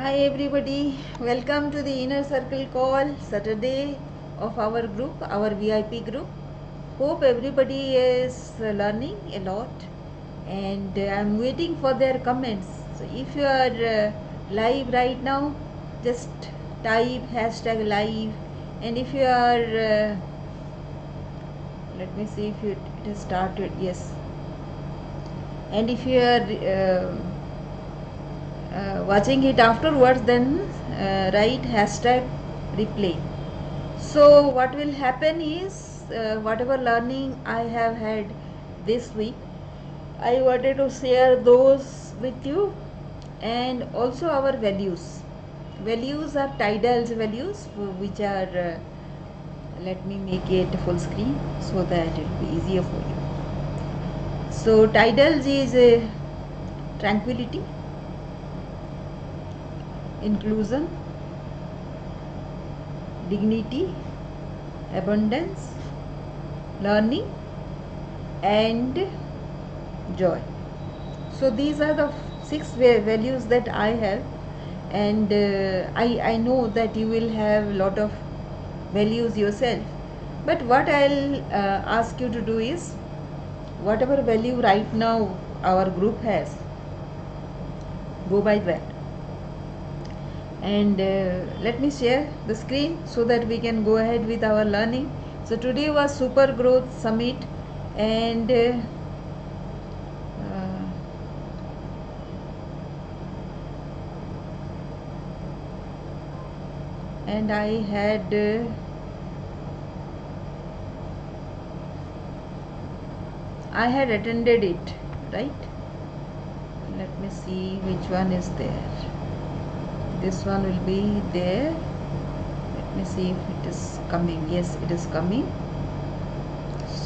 Hi everybody, welcome to the Inner Circle call Saturday of our group, our VIP group. Hope everybody is learning a lot and I'm waiting for their comments. So if you are live right now, just type hashtag live, and if you are, let me see if it has started, yes, and if you are watching it afterwards, then write hashtag replay. So what will happen is, whatever learning I have had this week, I wanted to share those with you, and also our values. Values are Tidal's values, which are, let me make it full screen so that it will be easier for you. So Tidal's is tranquility, inclusion, dignity, abundance, learning, and joy. So these are the six values that I have, and I know that you will have a lot of values yourself. But what I'll ask you to do is, whatever value right now our group has, go by that. And let me share the screen so that we can go ahead with our learning. So today was Super Growth Summit, and I had attended it, right? Let me see which one is there. This one will be there. Let me see if it is coming. Yes, it is coming.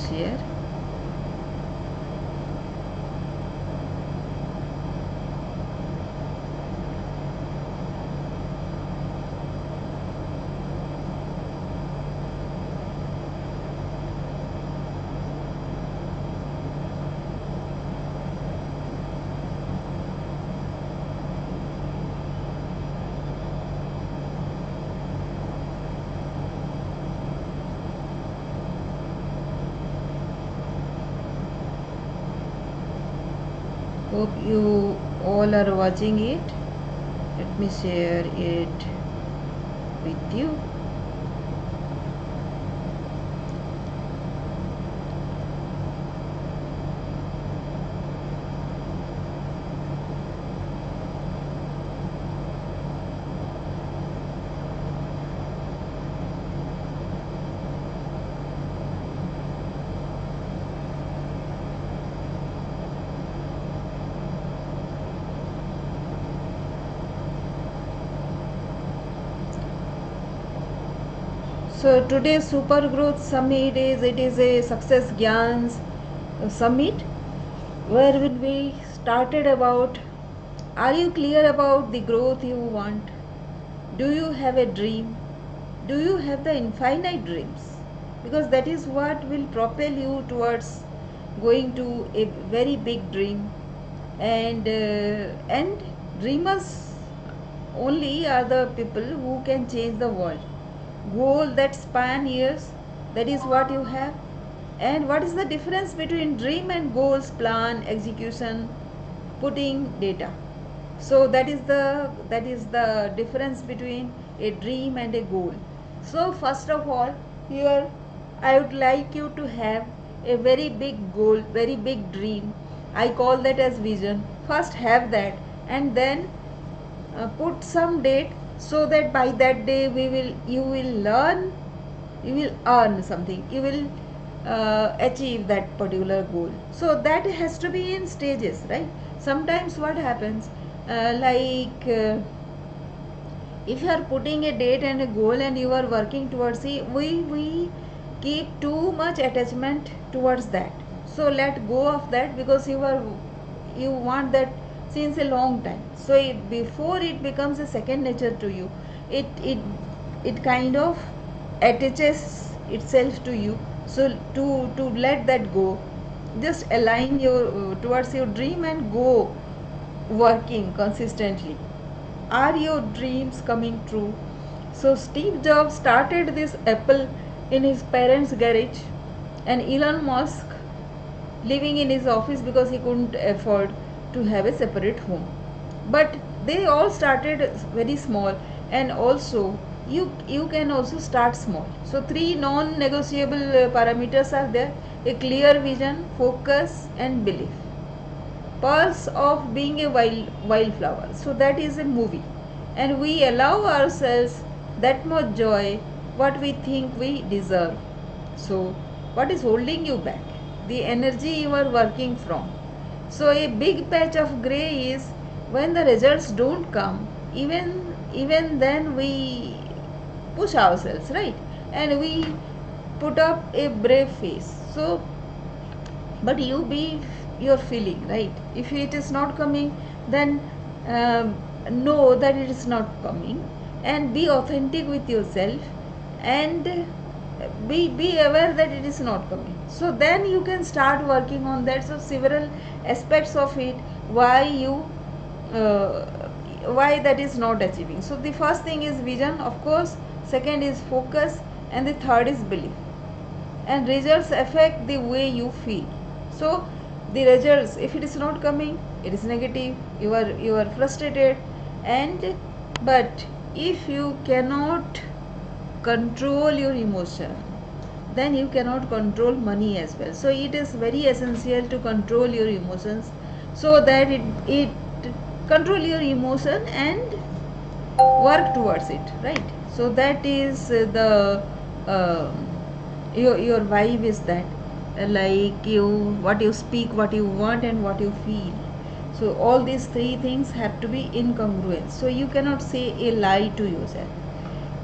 Share. Hope you all are watching it. Let me share it with you. So today's Super Growth Summit is a Success Gyans summit, where we started about, are you clear about the growth you want? Do you have a dream? Do you have the infinite dreams? Because that is what will propel you towards going to a very big dream. And dreamers only are the people who can change the world. Goal that span years, that is what you have. And what is the difference between dream and goals? Plan, execution, putting data. So that is the difference between a dream and a goal. So first of all, here I would like you to have a very big goal, very big dream. I call that as vision. First have that, and then put some date, so that by that day you will learn, you will earn something, you will achieve that particular goal. So that has to be in stages, right? Sometimes what happens, if you are putting a date and a goal and you are working towards it, we keep too much attachment towards that. So let go of that, because you want that since a long time. So before it becomes a second nature to you, it kind of attaches itself to you. So to let that go, just align your towards your dream and go working consistently. Are your dreams coming true? So Steve Jobs started this Apple in his parents' garage, and Elon Musk living in his office because he couldn't afford to have a separate home. But they all started very small, and also you can also start small. So three non negotiable parameters are there: a clear vision, focus, and belief. Pearls of being a wildflower. So that is a movie, and we allow ourselves that much joy, what we think we deserve. So, what is holding you back? The energy you are working from. So, a big patch of gray is when the results don't come. Even then, we push ourselves, right? And we put up a brave face. So, but you be your feeling, right? If it is not coming, then know that it is not coming, and be authentic with yourself, and be aware that it is not coming. So then you can start working on that. So several aspects of it, why you uh, why that is not achieving. So the first thing is vision, of course. Second is focus, and the third is belief. And results affect the way you feel. So the results, if it is not coming, it is negative, you are frustrated. And but if you cannot control your emotion, then you cannot control money as well. So it is very essential to control your emotions, so that it control your emotion and work towards it, right? So that is the uh, your vibe is that, like you, what you speak, what you want, and what you feel. So all these three things have to be incongruent. So you cannot say a lie to yourself.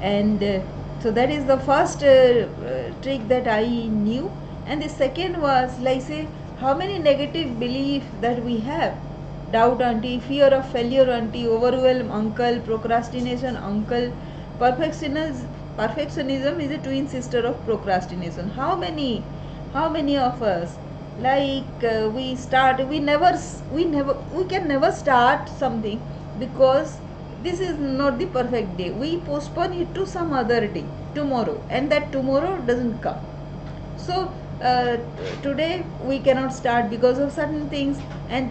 And so that is the first trick that I knew. And the second was, like, say, how many negative belief that we have: doubt auntie, fear of failure auntie, overwhelm uncle, procrastination uncle. Perfectionism is a twin sister of procrastination. How many of us, like, we can never start something because this is not the perfect day. We postpone it to some other day, tomorrow, and that tomorrow doesn't come. So today we cannot start because of certain things. And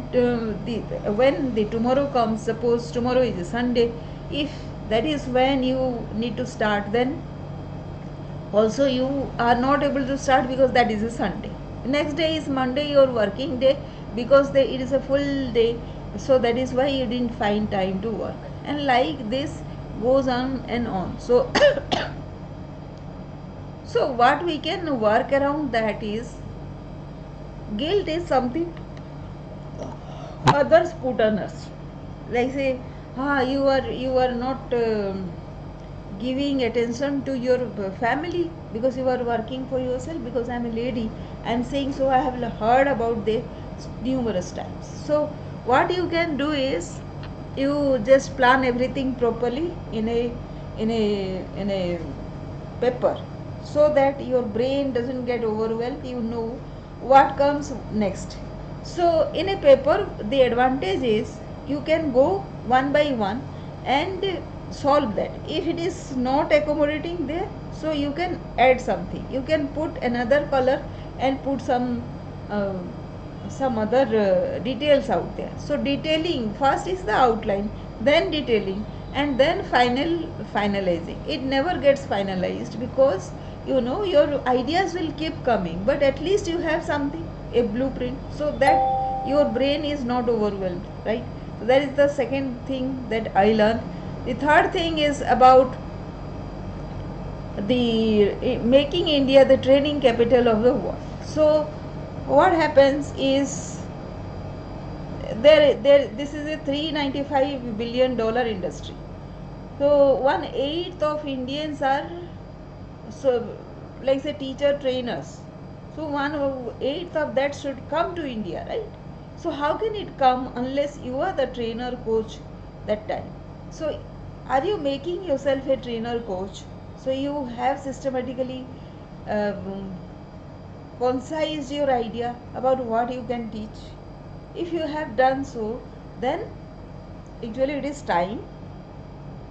when the tomorrow comes, suppose tomorrow is a Sunday, if that is when you need to start, then also you are not able to start because that is a Sunday. Next day is Monday, your working day, because it is a full day. So that is why you didn't find time to work, and like this goes on and on. So so what we can work around that is, guilt is something others put on us. Like, say, you are not giving attention to your family because you are working for yourself. Because I am a lady, I am saying, so I have heard about this numerous times. So what you can do is, you just plan everything properly in a paper, so that your brain doesn't get overwhelmed. You know what comes next. So in a paper, the advantage is you can go one by one and solve that. If it is not accommodating there, so you can add something, you can put another color and put uh, some other details out there. So detailing first is the outline, then detailing, and then finalizing. It never gets finalized because your ideas will keep coming, but at least you have something, a blueprint, so that your brain is not overwhelmed, right? So that is the second thing that I learned. The third thing is about the making India the training capital of the world. So what happens is, this is a $395 billion industry. So 1/8 of Indians are, so, like, say, teacher trainers. So 1/8 of that should come to India, right? So how can it come unless you are the trainer coach that time? So are you making yourself a trainer coach? So you have systematically um, concise your idea about what you can teach. If you have done so, then actually it is time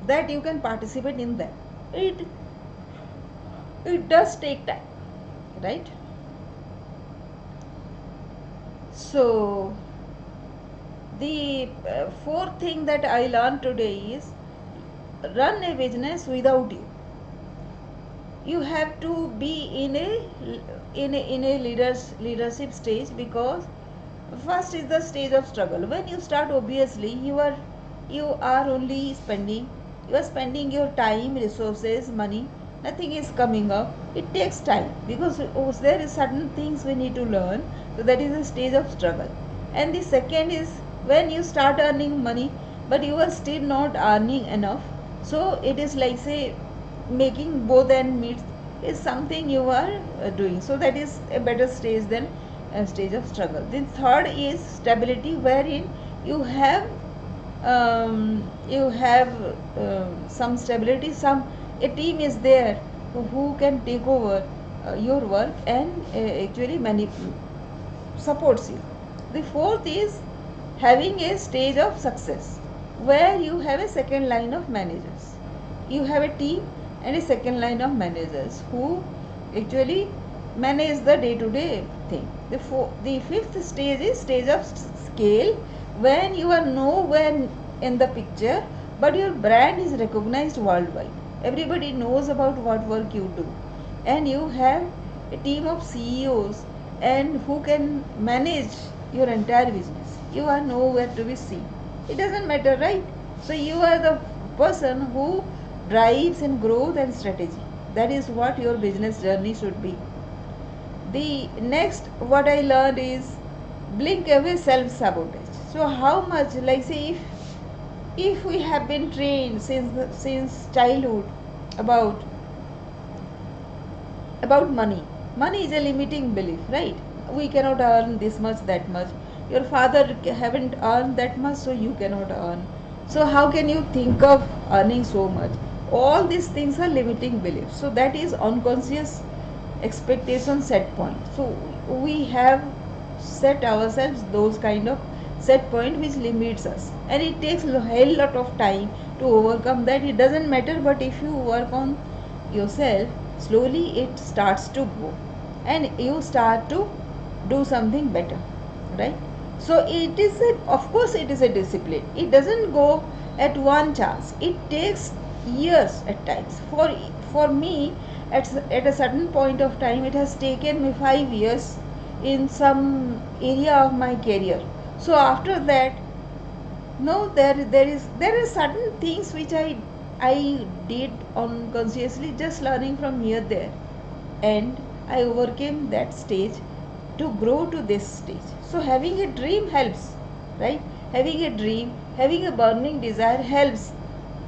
that you can participate in them. It does take time, right? So the fourth thing that I learned today is run a business without you. You have to be in a leadership stage, because first is the stage of struggle. When you start, obviously you are only spending your time, resources, money. Nothing is coming up. It takes time, because there is certain things we need to learn. So that is the stage of struggle. And the second is when you start earning money, but you are still not earning enough. So it is like, say, making both and meets is something you are doing. So that is a better stage than a stage of struggle. Then third is stability, wherein you have some stability, a team is there who can take over your work and actually supports you. The fourth is having a stage of success, where you have a second line of managers. You have a team and a second line of managers who actually manage the day-to-day thing. The fifth stage is stage of scale, when you are nowhere in the picture, but your brand is recognized worldwide. Everybody knows about what work you do, and you have a team of CEOs and who can manage your entire business. You are nowhere to be seen. It doesn't matter, right? So you are the person who drives in growth and strategy. That is what your business journey should be. The next what I learned is blink away self-sabotage. So how much, like, say, if we have been trained since childhood about money. Money is a limiting belief, right? We cannot earn this much, that much. Your father haven't earned that much, so you cannot earn. So how can you think of earning so much? All these things are limiting beliefs. So that is unconscious expectation set point. So we have set ourselves those kind of set point which limits us, and it takes a hell lot of time to overcome that. It doesn't matter, but if you work on yourself, slowly it starts to go and you start to do something better, right? So it is of course it is a discipline. It doesn't go at one chance. It takes years at times. For me, at a certain point of time, it has taken me 5 years in some area of my career. So after that, no, there are certain things which I did unconsciously, just learning from here there, and I overcame that stage to grow to this stage. So having a dream helps, right? Having a dream, having a burning desire helps.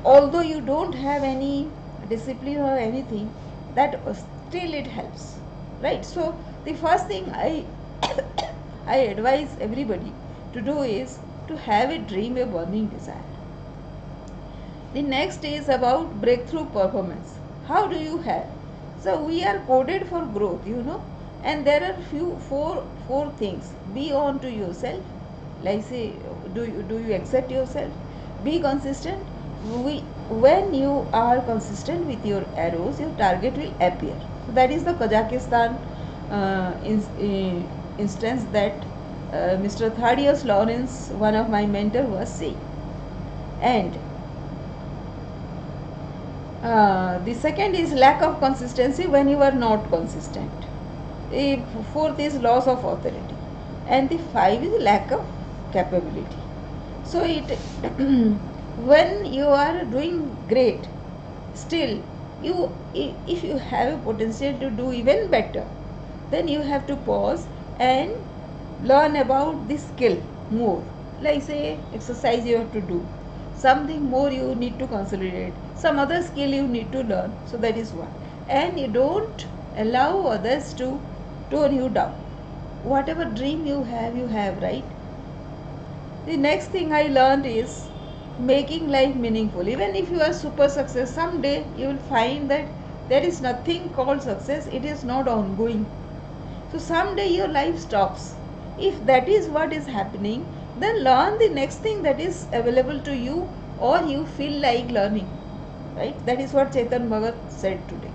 Although you don't have any discipline or anything, that still it helps, right? So the first thing I advise everybody to do is to have a dream, a burning desire. The next is about breakthrough performance. How do you have? So we are coded for growth, and there are four things. Be on to yourself. Like, say, do you accept yourself? Be consistent. When you are consistent with your arrows, your target will appear. So that is the Kazakhstan instance that Mr. Thaddeus Lawrence, one of my mentor, was saying. And the second is lack of consistency, when you are not consistent. The fourth is loss of authority, and the five is lack of capability. So it when you are doing great, still if you have a potential to do even better, then you have to pause and learn about the skill more. Like, say, exercise you have to do, something more you need to consolidate, some other skill you need to learn. So that is one. And you don't allow others to tone you down. Whatever dream you have, right? The next thing I learned is making life meaningful. Even if you are super success, someday you will find that there is nothing called success. It is not ongoing. So someday your life stops. If that is what is happening, then learn the next thing that is available to you or you feel like learning. right? That is what Chetan Bhagat said today.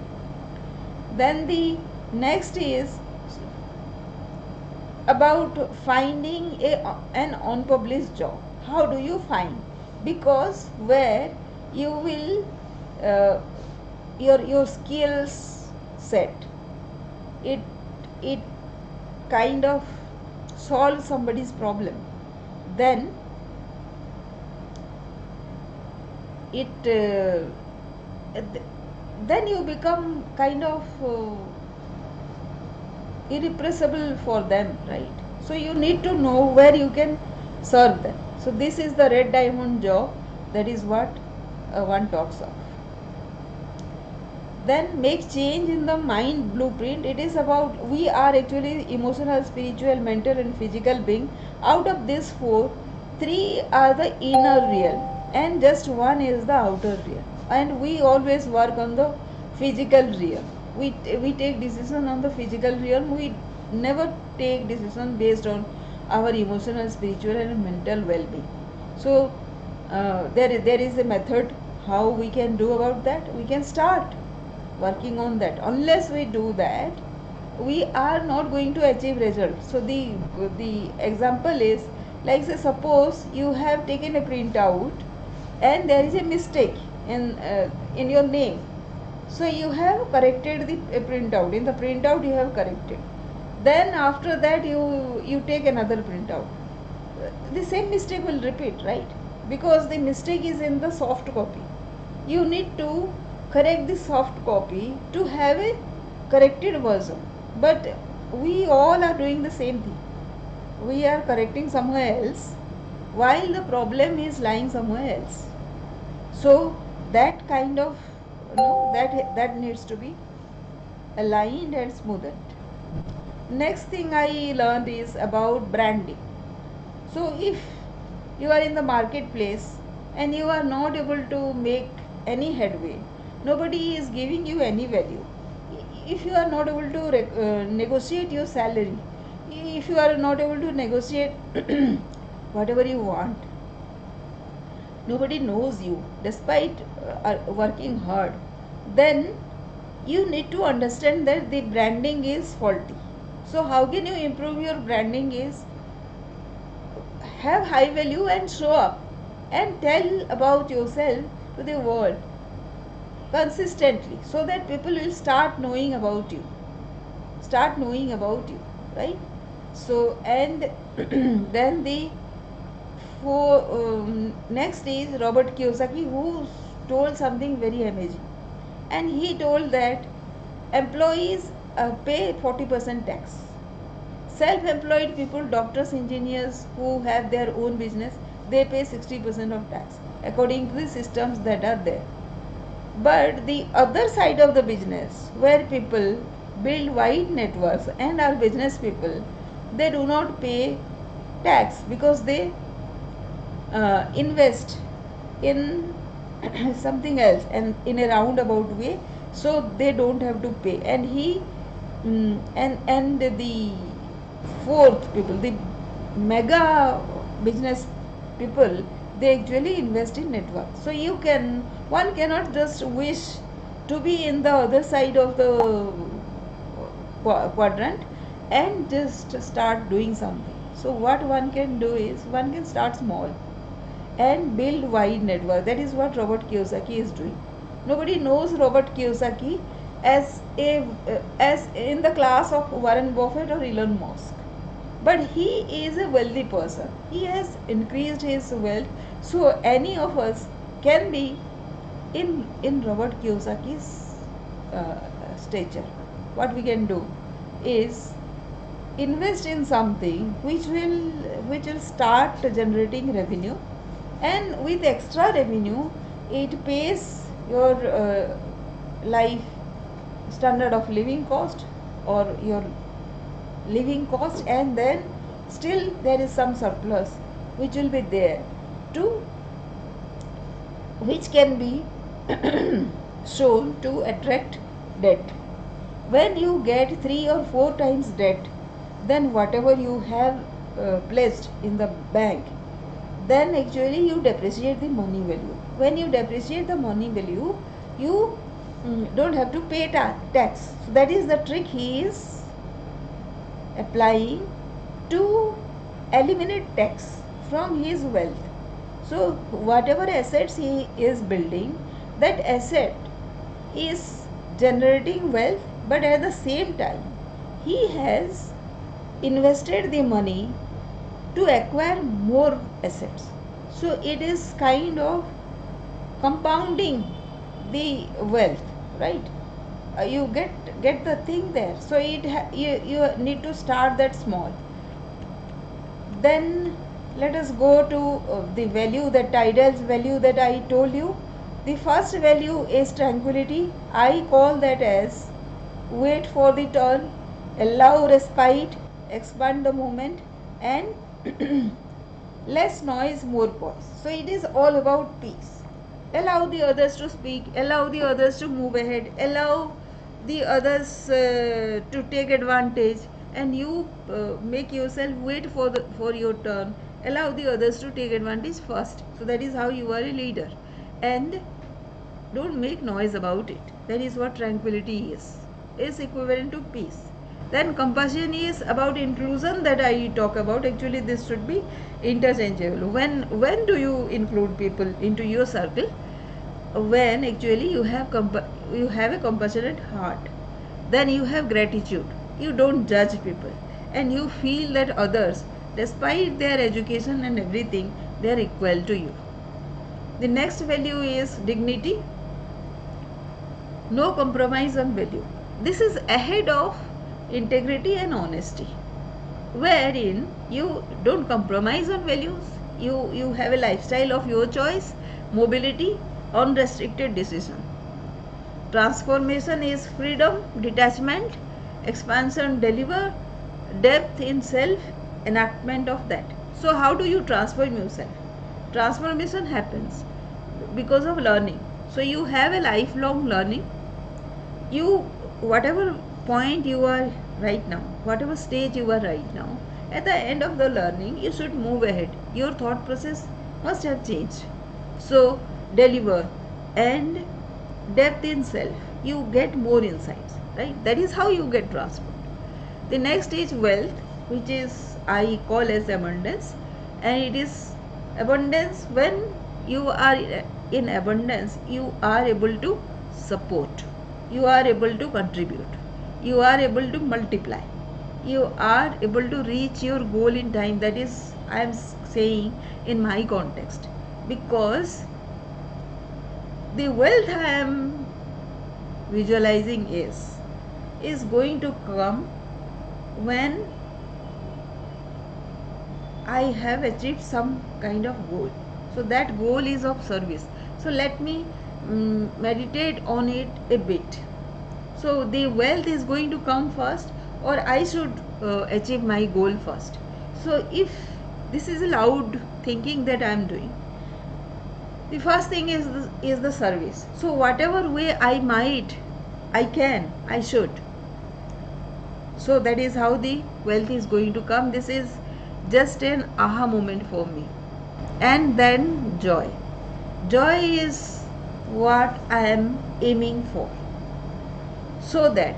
Then the next is about finding an unpublished job. How do you find? Because where you will uh, your skills set, it it kind of solves somebody's problem, then it then you become kind of irrepressible for them, right? So you need to know where you can serve them. So this is the red diamond job, that is what one talks of. Then make change in the mind blueprint. It is about, we are actually emotional, spiritual, mental and physical being. Out of these four, three are the inner realm and just one is the outer realm, and we always work on the physical realm. We take decision on the physical realm. We never take decision based on our emotional, spiritual and mental well-being. So there is a method how we can do about that. We can start working on that. Unless we do that, we are not going to achieve results. So the example is, like, say suppose you have taken a printout and there is a mistake in your name. So you have corrected the printout. In the printout you have corrected. Then after that you take another printout. The same mistake will repeat, right? Because the mistake is in the soft copy. You need to correct the soft copy to have a corrected version. But we all are doing the same thing. We are correcting somewhere else while the problem is lying somewhere else. So that kind of, that needs to be aligned and smoothened. Next thing I learned is about branding. So if you are in the marketplace and you are not able to make any headway, nobody is giving you any value. If you are not able to negotiate your salary, if you are not able to negotiate whatever you want, nobody knows you despite working hard, then you need to understand that the branding is faulty. So how can you improve your branding is have high value and show up and tell about yourself to the world consistently, so that people will start knowing about you, right? So and then the next is Robert Kiyosaki, who told something very amazing, and he told that employees pay 40% tax. Self-employed people, doctors, engineers who have their own business, they pay 60% of tax according to the systems that are there. But the other side of the business, where people build wide networks and are business people, they do not pay tax because they invest in something else and in a roundabout way, so they don't have to pay. And and the fourth people, the mega business people, they actually invest in network. So one cannot just wish to be in the other side of the quadrant and just start doing something. So what one can do is, one can start small and build wide network. That is what Robert Kiyosaki is doing. Nobody knows Robert Kiyosaki as in the class of Warren Buffett or Elon Musk, but he is a wealthy person. He has increased his wealth. So any of us can be in Robert Kiyosaki's stature. What we can do is invest in something which will start generating revenue, and with extra revenue it pays your life standard of living cost or your living cost, and then still there is some surplus which will be there to which can be shown to attract debt. When you get 3 or 4 times debt than whatever you have placed in the bank, then actually you depreciate the money value. When you depreciate the money value, you don't have to pay tax. So that is the trick he is applying to eliminate tax from his wealth. So whatever assets he is building, that asset is generating wealth, but at the same time he has invested the money to acquire more assets. So it is kind of compounding the wealth, right? You get the thing there. So you need to start that small. Then let us go to the value, the Tidal's value that I told you. The first value is tranquility. I call that as wait for the turn, allow respite, expand the movement, and less noise, more pause. So it is all about peace. Allow the others to speak, allow the others to move ahead, allow the others to take advantage, and you make yourself wait for your turn. Allow the others to take advantage first. So that is how you are a leader, and don't make noise about it. That is what tranquility is equivalent to peace. Then compassion is about inclusion that I talk about. Actually this should be interchangeable. When do you include people into your circle? When actually you have a compassionate heart. Then you have gratitude. You don't judge people, and you feel that others, despite their education and everything, they are equal to you. The next value is dignity. No compromise on value. This is ahead of integrity and honesty, wherein you don't compromise on values. You have a lifestyle of your choice, mobility, unrestricted decision. Transformation is freedom, detachment, expansion, deliver, depth in self, enactment of that. So how do you transform yourself? Transformation happens because of learning. So you have a lifelong learning. You, whatever point you are right now, whatever stage you are right now, at the end of the learning you should move ahead. Your thought process must have changed. So deliver and depth in self, you get more insights, right? That is how you get transformed. The next is wealth, which is I call as abundance. And it is abundance. When you are in abundance, you are able to support, you are able to contribute, you are able to multiply, you are able to reach your goal in time. That is I am saying in my context, because the wealth I am visualizing is going to come when I have achieved some kind of goal. So that goal is of service. So let me meditate on it a bit. So the wealth is going to come first, or I should achieve my goal first. So if this is a loud thinking that I am doing, the first thing is the service. So whatever way I can, I should. So that is how the wealth is going to come. This is just an aha moment for me. And then joy. Joy is what I am aiming for. So that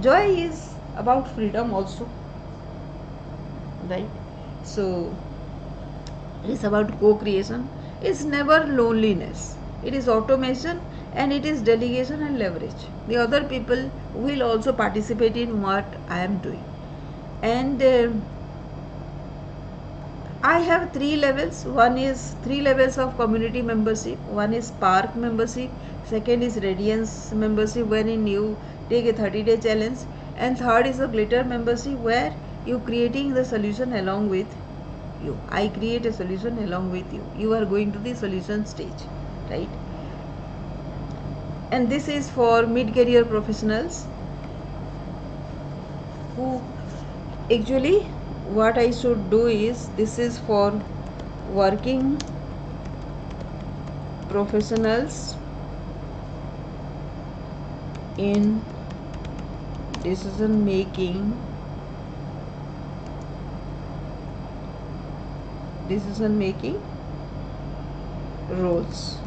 joy is about freedom also, right? So it is about co-creation. It's never loneliness. It is automation, and it is delegation and leverage. The other people will also participate in what I am doing. And I have 3 levels. One is 3 levels of community membership. One is Spark membership. Second is Radiance membership, wherein you take a 30-day challenge. And third is a Glitter membership, where you creating the solution along with you. I create a solution along with you. You are going to the solution stage, right? And this is for mid-career professionals who actually what I should do is, this is for working professionals in decision making roles.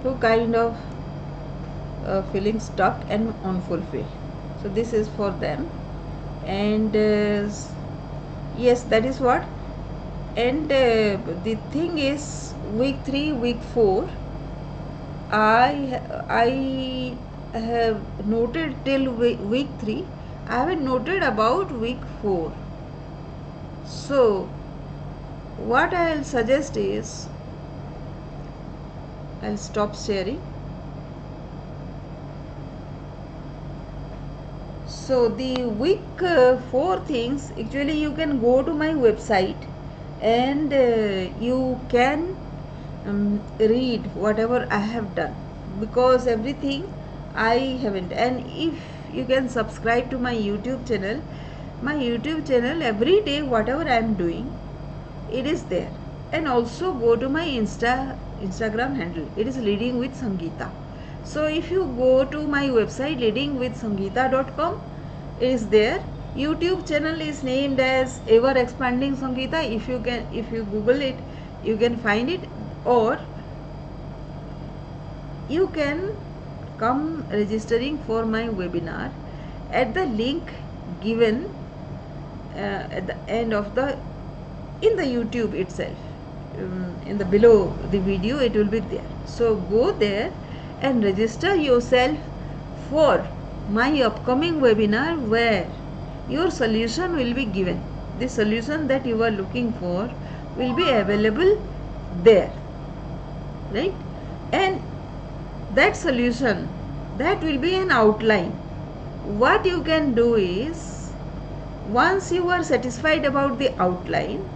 who kind of feeling stuck and unfulfilled. So this is for them. And yes, that is what. And the thing is, week 3, week 4, I have noted till week 3. I haven't noted about week 4. So what I'll suggest is, I'll stop sharing. So the week 4 things, actually you can go to my website and you can read whatever I have done, because everything I haven't. And if you can subscribe to my YouTube channel, every day whatever I am doing, it is there. And also go to my Instagram handle, it is Leading with Sangeeta. So if you go to my website leadingwithsangeeta.com, it is there. YouTube channel is named as Ever Expanding Sangeeta. If you Google it, you can find it. Or you can come registering for my webinar at the link given at the end of the in the YouTube itself. In the below the video it will be there. So go there and register yourself for my upcoming webinar, where your solution will be given. The solution that you are looking for will be available there, right? And that solution, that will be an outline. What you can do is, once you are satisfied about the outline,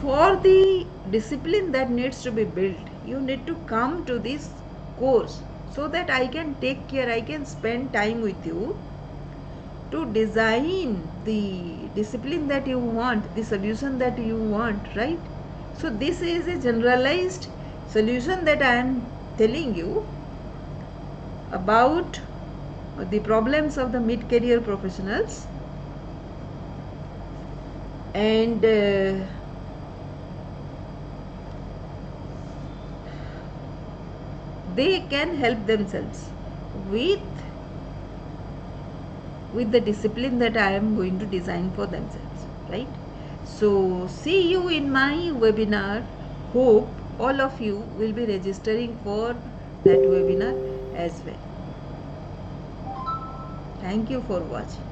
for the discipline that needs to be built, you need to come to this course, so that I can take care, I can spend time with you to design the discipline that you want, the solution that you want, right? So this is a generalized solution that I am telling you about the problems of the mid-career professionals. And they can help themselves with the discipline that I am going to design for themselves, right? So see you in my webinar. Hope all of you will be registering for that webinar as well. Thank you for watching.